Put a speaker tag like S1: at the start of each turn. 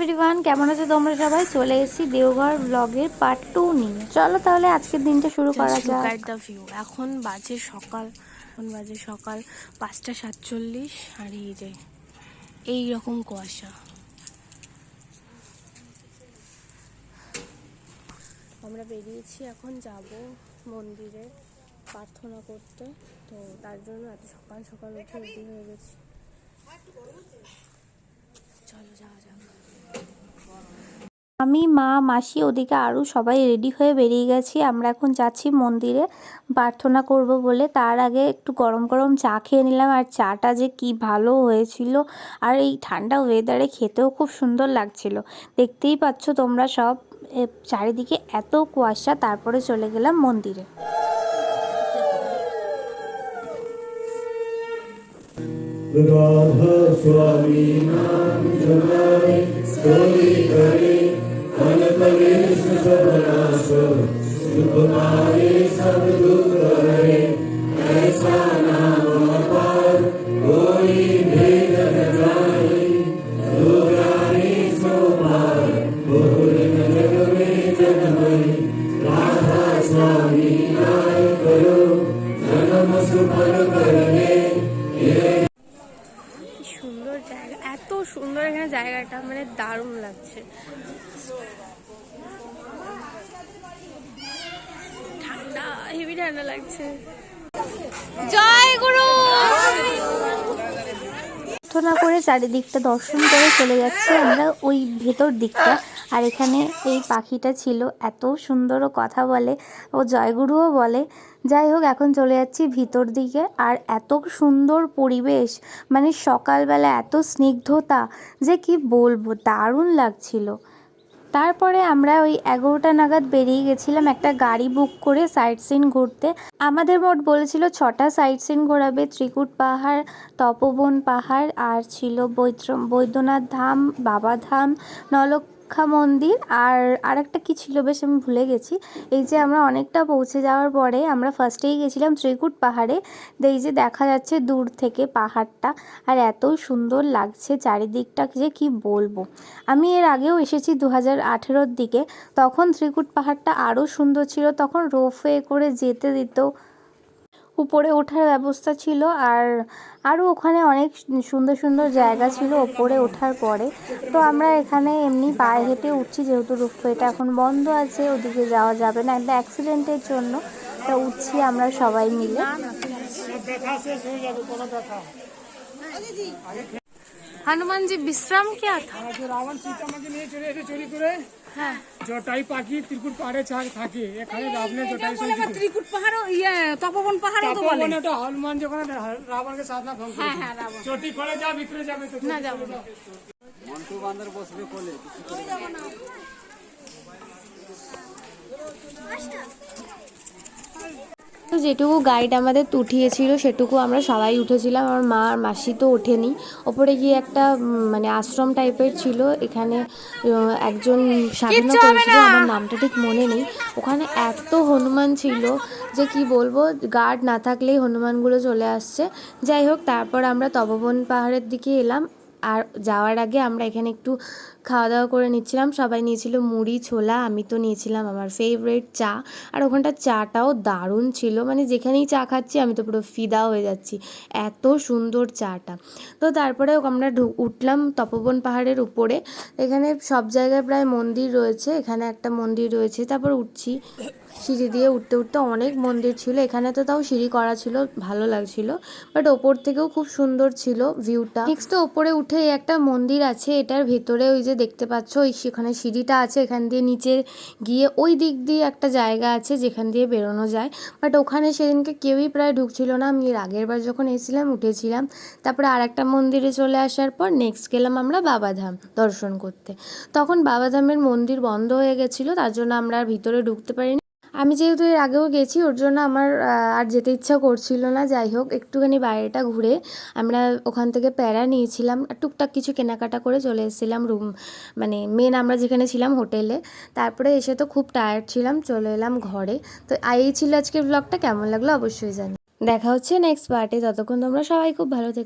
S1: Everyone, কেমন আছো তোমরা সবাই? চলে এসেছি দেওঘর ব্লগের পার্ট 2 নিয়ে। চলো তাহলে আজকের দিনটা শুরু করা যাক।
S2: এখন বাজে সকাল 5:47 আর এই যে এইরকম কুয়াশা। আমরা বেরিয়েছি, এখন যাব মন্দিরে প্রার্থনা করতে। তো তার জন্য এত সকাল সকাল উঠে রেডি হয়ে গেছি। চলো যাওয়া যাক।
S1: আমি, মা, মাসি, ওদিকে আরও সবাই রেডি হয়ে বেরিয়ে গেছি। আমরা এখন যাচ্ছি মন্দিরে প্রার্থনা করব বলে। তার আগে একটু গরম গরম চা খেয়ে নিলাম, আর চাটা যে কি ভালো হয়েছিল, আর এই ঠান্ডা ওয়েদারে খেতেও খুব সুন্দর লাগছিল। দেখতেই পাচ্ছ তোমরা সব, চারিদিকে এত কুয়াশা। তারপরে চলে গেলাম মন্দিরে।
S2: সুন্দর জায়গা, এত সুন্দর এখানে জায়গাটা, মানে দারুণ লাগছে। ঠান্ডা, হেভি ঠান্ডা লাগছে। জয় গুরু।
S1: প্রার্থনা করে চারিদিকটা দর্শন করে চলে যাচ্ছি আমরা ওই ভেতর দিকটা। আর এখানে এই পাখিটা ছিল, এত সুন্দর ও কথা বলে, ও জয়গুরুও বলে। যাই হোক, এখন চলে যাচ্ছি ভিতর দিকে। আর এত সুন্দর পরিবেশ, মানে সকালবেলা এত স্নিগ্ধতা যে কি বলবো, দারুণ লাগছিল। তারপরে আমরা ওই 11টা নাগাদ বেরিয়ে গেছিলাম একটা গাড়ি বুক করে সাইট সিন ঘুরতে। আমাদের মোট বলেছিল 6টা সাইট সিন ঘোরাবে। ত্রিকুট পাহাড়, তপোবন পাহাড়, আর ছিল বৈদ্যনাথ ধাম, বাবা ধাম, নলক্ষা মন্দির, আর একটা কি ছিল বেশ, আমি ভুলে গেছি। এই যে আমরা অনেকটা পৌঁছে যাওয়ার পরে আমরা ফার্স্টেই গেছিলাম ত্রিকুট পাহাড়ে। এই যে দেখা যাচ্ছে দূর থেকে পাহাড়টা, আর এত সুন্দর লাগছে চারিদিকটা যে কি বলবো। আমি এর আগেও এসেছি 2018-র দিকে, তখন ত্রিকুট পাহাড়টা আরও সুন্দর ছিল। তখন রোপওয়ে করে যেতে দিত, উপরে ওঠার ব্যবস্থা ছিল, আর আরও ওখানে অনেক সুন্দর সুন্দর জায়গা ছিল ওপরে ওঠার পরে। তো আমরা এখানে এমনি পায়ে হেঁটে উঠছি, যেহেতু রোপওয়েটা এখন বন্ধ আছে, ওদিকে যাওয়া যাবে না একটা অ্যাক্সিডেন্টের জন্য। তা উঠছি আমরা সবাই মিলে।
S2: हनुमान जी विश्राम क्या था?
S3: जो रावण सीता माँ के लिए चोरी करे
S2: হ্যাঁ,
S3: জটাই পাখি ত্রিকুট পাহাড়ে থাকে এখানে রাবণের জটাই
S4: ত্রিকুট পাহাড় ইয়ে তপবন পাহাড় তো বলে।
S3: ওটা হনুমান যখন রাবণকে সাধনা ভঙ্গ করে চটি করে যা ভিতরে যাবে তো
S2: না যাবো না।
S3: মন্টু বান্দর বসবে কোলে
S1: তো যেটুকু গাইড আমাদের উঠিয়েছিল সেটুকু আমরা সবাই উঠেছিলাম। আমার মা আর মাসি তো ওঠেনি। ওপরে গিয়ে একটা মানে আশ্রম টাইপের ছিল, এখানে একজন সাধনা করেছিল, আমার নামটা ঠিক মনে নেই। ওখানে এত হনুমান ছিল যে কি বলবো, গার্ড না থাকলেই হনুমানগুলো চলে আসছে। যাই হোক, তারপর আমরা তপোবন পাহাড়ের দিকে এলাম। আর যাওয়ার আগে আমরা এখানে একটু খাওয়া দাওয়া করে নিচ্ছিলাম। সবাই নিয়েছিল মুড়ি ছোলা, আমি তো নিয়েছিলাম আমার ফেভারিট চা। আর ওখানটার চাটাও দারুণ ছিল, মানে যেখানেই চা খাচ্ছি আমি তো পুরো ফিদা হয়ে যাচ্ছি, এত সুন্দর চাটা। তো তারপরে আমরা উঠলাম তপোবন পাহাড়ের উপরে। এখানে সব জায়গায় প্রায় মন্দির রয়েছে, এখানে একটা মন্দির রয়েছে। তারপর উঠছি, সিঁড়ি দিয়ে উঠতে উঠতে অনেক মন্দির ছিল। এখানে তো তাও সিঁড়ি করা ছিল, ভালো লাগছিল, বাট ওপর থেকেও খুব সুন্দর ছিল ভিউটা। নেক্সট ওপরে উঠে একটা মন্দির আছে, এটার ভেতরে ওই যে দেখতে পাচ্ছ ওই সেখানে সিঁড়িটা আছে, এখান দিয়ে নিচে গিয়ে ওই দিক দিয়ে একটা জায়গা আছে যেখান দিয়ে বেরোনো যায়। বাট ওখানে সেদিনকে কেউই প্রায় ঢুকছিল না। আমি এর আগের বার যখন এসেছিলাম উঠেছিলাম। তারপরে আর একটা মন্দিরে চলে আসার পর নেক্সট গেলাম আমরা বাবাধাম দর্শন করতে। তখন বাবাধামের মন্দির বন্ধ হয়ে গেছিলো, তার জন্য আমরা আর ভিতরে ঢুকতে পারিনি। আমি যেহেতু এর আগেও গেছি, ওর জন্য আমার আর যেতে ইচ্ছা করছিল না। যাই হোক, একটুখানি বাইরেটা ঘুরে আমরা ওখান থেকে প্যারা নিয়েছিলাম, আর টুকটাক কিছু কেনাকাটা করে চলে এসেছিলাম রুম, মানে মেন আমরা যেখানে ছিলাম হোটেলে। তারপরে এসে তো খুব টায়ার্ড ছিলাম, চলে এলাম ঘরে। তো এই ছিল আজকের ব্লগটা, কেমন লাগলো অবশ্যই জানি। দেখা হচ্ছে নেক্সট পার্টে, ততক্ষণ তোমরা সবাই খুব ভালো থেকো।